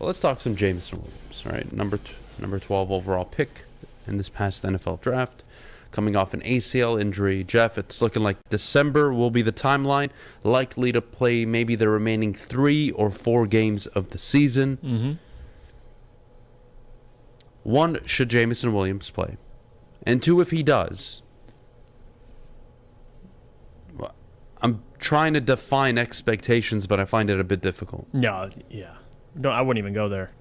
let's talk some Jameson Williams. All right, number 12 overall pick in this past NFL draft, coming off an ACL injury. Jeff, it's looking like December will be the timeline, likely to play maybe the remaining 3 or 4 games of the season. Mm-hmm. 1, should Jameson Williams play? And 2, if he does, I'm trying to define expectations, but I find it a bit difficult. No, yeah. No, I wouldn't even go there.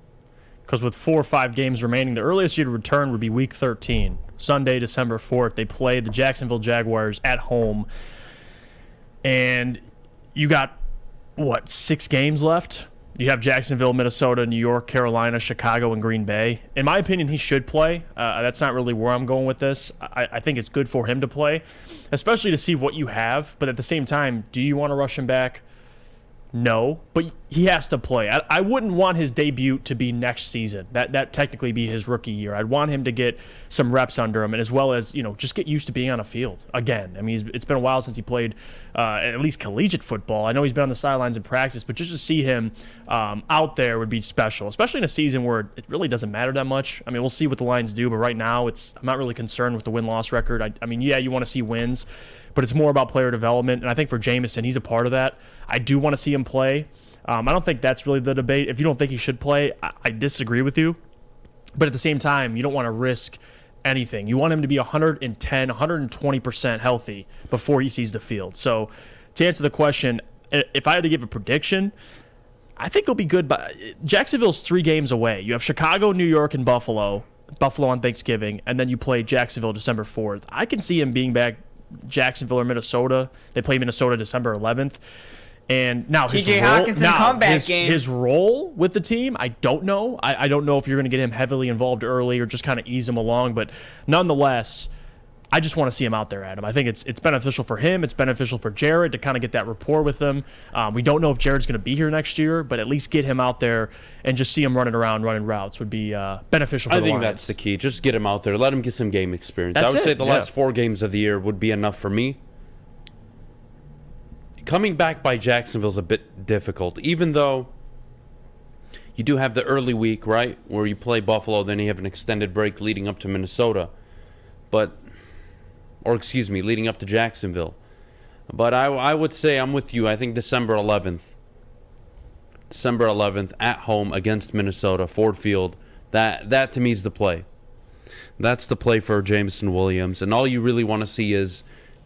Because with 4 or 5 games remaining, the earliest you'd return would be Week 13. Sunday, December 4th. They play the Jacksonville Jaguars at home. And you got, 6 games left? You have Jacksonville, Minnesota, New York, Carolina, Chicago, and Green Bay. In my opinion, he should play. That's not really where I'm going with this. I think it's good for him to play, especially to see what you have. But at the same time, do you want to rush him back? No, but he has to play. I wouldn't want his debut to be next season. That technically be his rookie year. I'd want him to get some reps under him, and as well as just get used to being on a field again. I mean, it's been a while since he played at least collegiate football. I know he's been on the sidelines in practice, but just to see him out there would be special, especially in a season where it really doesn't matter that much. I mean, we'll see what the Lions do, but right now I'm not really concerned with the win-loss record. I mean, yeah, you want to see wins, but it's more about player development, and I think for Jameson, he's a part of that. I do want to see him play. I don't think that's really the debate. If you don't think he should play, I disagree with you. But at the same time, you don't want to risk anything. You want him to be 110, 120% healthy before he sees the field. So to answer the question, if I had to give a prediction, I think he'll be good. But Jacksonville's 3 games away. You have Chicago, New York, and Buffalo on Thanksgiving, and then you play Jacksonville December 4th. I can see him being back Jacksonville or Minnesota. They play Minnesota December 11th. And now his role with the team, I don't know. I don't know if you're going to get him heavily involved early or just kind of ease him along. But nonetheless, I just want to see him out there, Adam. I think it's beneficial for him. It's beneficial for Jared to kind of get that rapport with him. We don't know if Jared's going to be here next year, but at least get him out there and just see him running around, running routes would be beneficial for the Lions. I think that's the key. Just get him out there. Let him get some game experience. I would say the last 4 games of the year would be enough for me. Coming back by Jacksonville is a bit difficult, even though you do have the early week, right, where you play Buffalo, then you have an extended break leading up to Minnesota, leading up to Jacksonville. But I would say I'm with you. I think December 11th at home against Minnesota, Ford Field, that to me is the play. That's the play for Jameson Williams, and all you really want to see is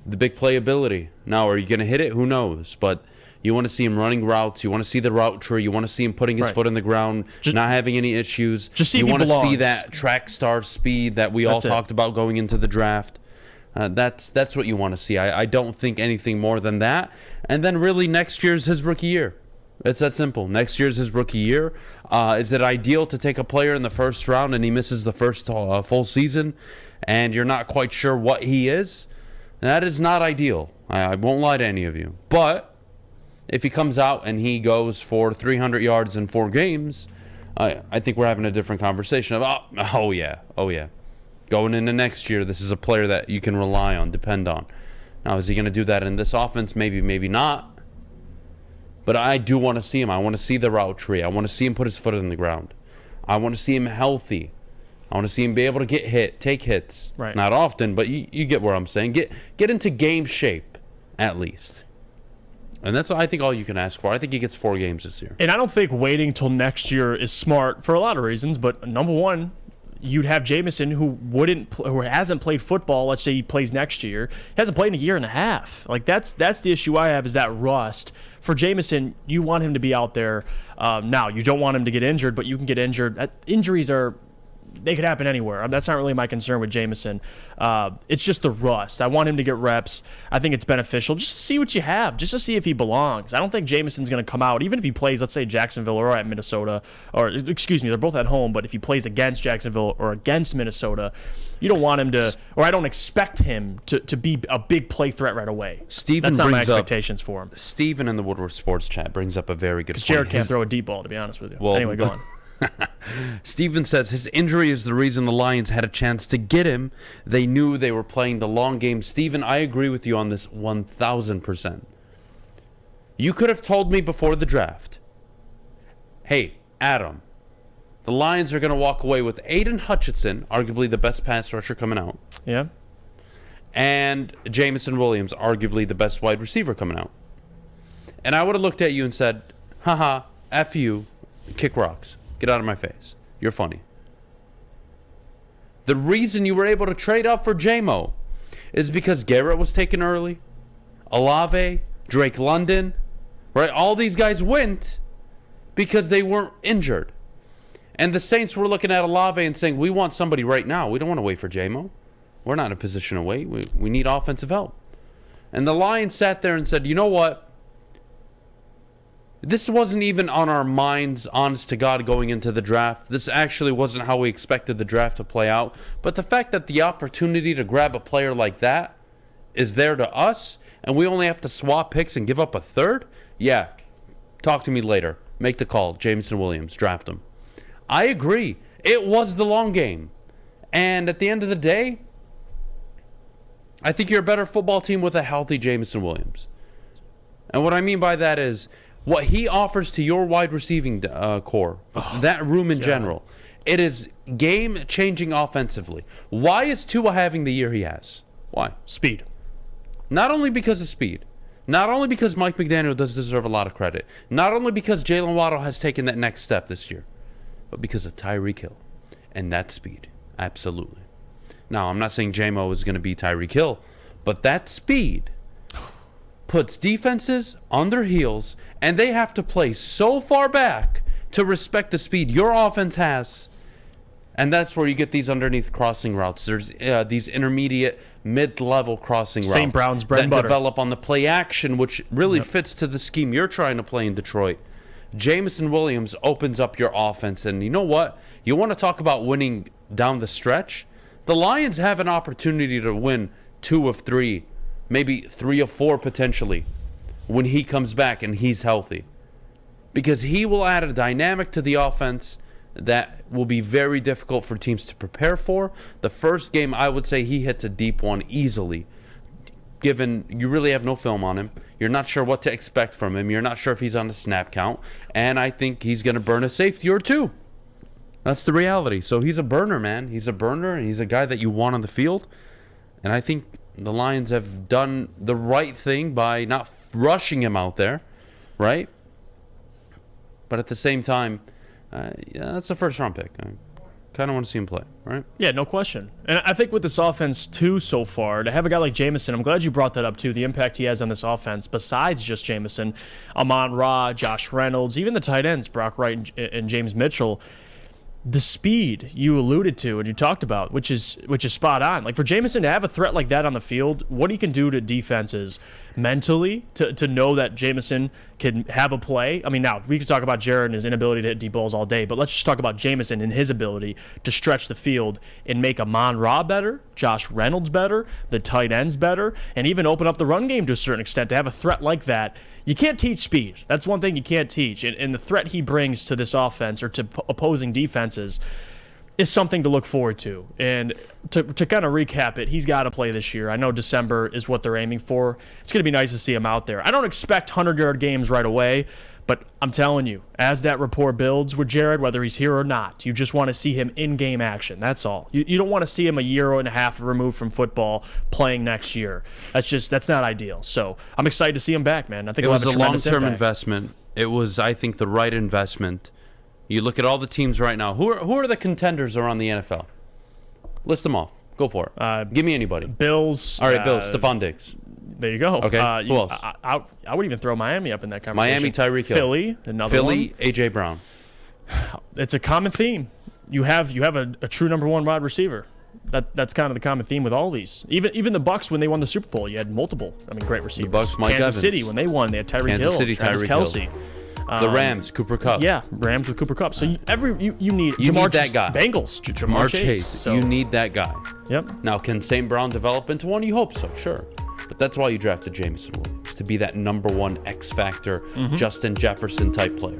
the big playability. Now, are you going to hit it? Who knows? But you want to see him running routes. You want to see the route tree. You want to see him putting his foot in the ground, not having any issues. Just see you if he want belongs. to see that track star speed that we all talked about going into the draft. That's what you want to see. I don't think anything more than that. And then really next year's his rookie year. It's that simple. Next year's his rookie year. Is it ideal to take a player in the first round and he misses the first full season and you're not quite sure what he is? That is not ideal. I won't lie to any of you. But if he comes out and he goes for 300 yards in 4 games, I think we're having a different conversation about, oh yeah. Going into next year, this is a player that you can rely on, depend on. Now, is he going to do that in this offense? Maybe, maybe not. But I do want to see him. I want to see the route tree. I want to see him put his foot in the ground. I want to see him healthy. I want to see him be able to take hits. Right. Not often, but you get where I'm saying. Get into game shape, at least. And that's, I think, all you can ask for. I think he gets 4 games this year. And I don't think waiting till next year is smart for a lot of reasons, but number one, you'd have Jameson who hasn't played football. Let's say he plays next year. He hasn't played in a year and a half. Like that's the issue I have, is that rust. For Jameson, you want him to be out there. Now, you don't want him to get injured, but you can get injured. Injuries they could happen anywhere. That's not really my concern with Jameson. It's just the rust. I want him to get reps. I think it's beneficial just to see what you have, just to see if he belongs. I don't think Jameson's going to come out, even if he plays, let's say, Jacksonville or at Minnesota, or excuse me, they're both at home, but if he plays against Jacksonville or against Minnesota, you don't want him to, or I don't expect him to be a big play threat right away. That's not my expectations for him. Steven in the Woodward Sports Chat brings up a very good point. Jared can't throw a deep ball, to be honest with you. Well, anyway, go on. Steven says his injury is the reason the Lions had a chance to get him. They knew they were playing the long game. Steven, I agree with you on this 1,000%. You could have told me before the draft, hey, Adam, The Lions are going to walk away with Aiden Hutchinson, arguably the best pass rusher coming out. Yeah. And Jameson Williams, arguably the best wide receiver coming out. And I would have looked at you and said, haha, F you, kick rocks. Get out of my face. You're funny. The reason you were able to trade up for J-Mo is because Garrett was taken early, Olave, Drake London, right? All these guys went because they weren't injured. And the Saints were looking at Olave and saying, we want somebody right now. We don't want to wait for J-Mo. We're not in a position to wait. We need offensive help. And the Lions sat there and said, you know what? This wasn't even on our minds, honest to God, going into the draft. This actually wasn't how we expected the draft to play out. But the fact that the opportunity to grab a player like that is there to us, and we only have to swap picks and give up a third? Yeah, talk to me later. Make the call. Jameson Williams, draft him. I agree. It was the long game. And at the end of the day, I think you're a better football team with a healthy Jameson Williams. And what I mean by that is what he offers to your wide receiving core, that room in general, it is game-changing offensively. Why is Tua having the year he has? Why? Speed. Not only because of speed. Not only because Mike McDaniel does deserve a lot of credit. Not only because Jalen Waddle has taken that next step this year. But because of Tyreek Hill and that speed. Absolutely. Now, I'm not saying J-Mo is going to be Tyreek Hill, but that speed puts defenses on their heels, and they have to play so far back to respect the speed your offense has. And that's where you get these underneath crossing routes. There's these intermediate, mid-level crossing routes. St. Brown's bread and butter. Develop on the play action, which really fits to the scheme you're trying to play in Detroit. Jameson Williams opens up your offense, and you know what? You want to talk about winning down the stretch? The Lions have an opportunity to win 2 of 3, maybe 3 of 4 potentially, when he comes back and he's healthy. Because he will add a dynamic to the offense that will be very difficult for teams to prepare for. The first game, I would say he hits a deep one easily, given you really have no film on him. You're not sure what to expect from him. You're not sure if he's on a snap count. And I think he's going to burn a safety or 2. That's the reality. So he's a burner, man. He's a burner, and he's a guy that you want on the field. And I think the Lions have done the right thing by not rushing him out there, right? But at the same time, that's a first-round pick. I kind of want to see him play, right? Yeah, no question. And I think with this offense, too, so far, to have a guy like Jameson, I'm glad you brought that up, too, the impact he has on this offense, besides just Jameson, Amon-Ra, Josh Reynolds, even the tight ends, Brock Wright and James Mitchell. The speed you alluded to and you talked about, which is spot on. Like for Jameson to have a threat like that on the field, what he can do to defenses mentally to know that Jameson can have a play. I mean, now we could talk about Jared and his inability to hit deep balls all day, but let's just talk about Jameson and his ability to stretch the field and make Amon-Ra better, Josh Reynolds better, the tight ends better, and even open up the run game to a certain extent. To have a threat like that, you can't teach speed. That's one thing you can't teach. And the threat he brings to this offense or to opposing defenses is something to look forward to. And to kind of recap it, he's got to play this year. I know December is what they're aiming for. It's going to be nice to see him out there. I don't expect 100-yard games right away, but I'm telling you, as that rapport builds with Jared, whether he's here or not, you just want to see him in game action. That's all. You don't want to see him a year and a half removed from football playing next year. That's not ideal. So I'm excited to see him back, man. I think it was a long-term impact. investment. It was, I think, the right investment. You look at all the teams right now. Who are the contenders around the NFL? List them off. Go for it. Give me anybody. Bills. All right, Bills. Stephon Diggs. There you go. Okay. Who else? I would even throw Miami up in that conversation. Miami, Tyreek Hill. Philly, another one. A.J. Brown. It's a common theme. You have a true number one wide receiver. That's kind of the common theme with all these. Even the Bucs when they won the Super Bowl, you had multiple. Great receivers. The Bucs, Mike Kansas Evans. City when they won, they had Tyreek Hill, Travis Kelce. The Rams, Cooper Kupp. Yeah, Rams with Cooper Kupp. So you need Jamar that guy. Bengals, Jamar Chase. So, you need that guy. Yep. Now, can St. Brown develop into one? You hope so, sure. But that's why you drafted Jameson Williams, to be that number one X factor, Justin Jefferson type player.